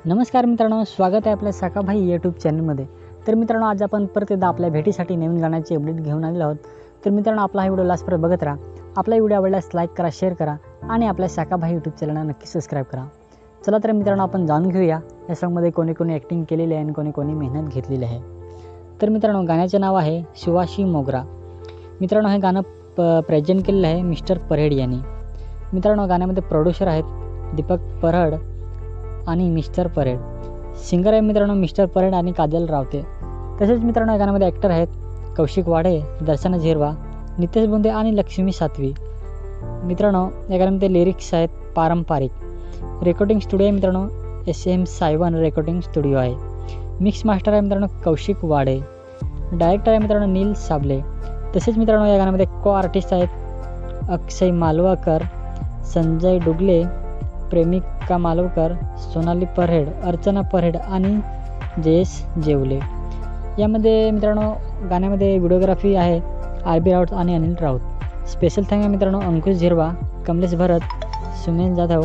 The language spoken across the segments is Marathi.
नमस्कार मित्रांनो, स्वागत आहे आपल्या साकाभाई यूट्यूब चॅनलमध्ये. तर मित्रांनो, आज आपण परत एकदा आपल्या भेटीसाठी नवीन गाण्याची अपडेट घेऊन आलेलो आहोत. तर मित्रांनो, आपला हा व्हिडिओ लास्टपर्यंत बघत राहा. आपला व्हिडिओ आवडल्यास लाईक करा, शेअर करा आणि आपल्या साकाभाई यूट्यूब चॅनलला नक्की सबस्क्राईब करा. चला तर मित्रांनो, आपण जाणून घेऊया या सॉन्गमध्ये कोणी कोणी ॲक्टिंग केलेली आहे आणि कोणी कोणी मेहनत घेतलेली आहे. तर मित्रांनो, गाण्याचे नाव आहे शिवाशी मोगरा. मित्रांनो, हे गाणं प्रेझेंट केलेलं आहे मिस्टर परेड यांनी. मित्रांनो, गाण्यामध्ये प्रोड्युसर आहेत दीपक परहड आणि मिस्टर परेड. सिंगर आहे मित्रांनो मिस्टर परेड आणि काजल रावते. तसेच मित्रांनो, या गाण्यामध्ये ॲक्टर आहेत कौशिक वाडे, दर्शना झिरवा, नितेश बोंदे आणि लक्ष्मी सातवी. मित्रांनो, या गाण्यामध्ये लिरिक्स आहेत पारंपरिक. रेकॉर्डिंग स्टुडिओ आहे मित्रांनो SM सायवन रेकॉर्डिंग स्टुडिओ आहे. मिक्स मास्टर आहे मित्रांनो कौशिक वाडे. डायरेक्टर आहे मित्रांनो नील साबले. तसेच मित्रांनो, या गाण्यामध्ये को आर्टिस्ट आहेत अक्षय मालवकर, संजय डुगले, प्रेमिका मालवकर, सोनाली परेड, अर्चना परेड आणि जयेश जेवले. यामध्ये मित्रांनो, गाण्यामध्ये व्हिडिओग्राफी आहे RB राऊत आणि अनिल राऊत. स्पेशल थँक आहे मित्रांनो अंकुश झिरवा, कमलेश भरत, सुनील जाधव,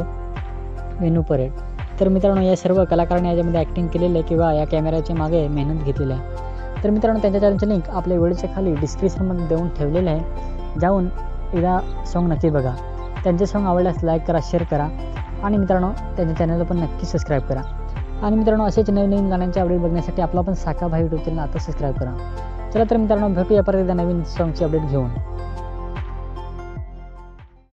वेणू परेड. तर मित्रांनो, या सर्व कलाकारांनी याच्यामध्ये ॲक्टिंग केलेलं आहे किंवा या कॅमेऱ्याच्या मागे मेहनत घेतलेली आहे. तर मित्रांनो, त्यांच्या चॅनलची लिंक आपल्या व्हिडिओच्या खाली डिस्क्रिप्शनमध्ये देऊन ठेवलेलं आहे. जाऊन एकदा सॉन्ग नक्की बघा. त्यांचे सॉन्ग आवडल्यास लाईक करा, शेअर करा आणि मित्रांनो, त्यांच्या चॅनलला पण नक्की सबस्क्राईब करा. आणि मित्रांनो, असेच नवीन नवीन गाण्यांचे अपडेट बघण्यासाठी आपला पण साकाभाई यूट्यूब चॅनल आता सबस्क्राईब करा. चला तर मित्रांनो, भेटूया परत एकदा नवीन सॉन्गची अपडेट घेऊन.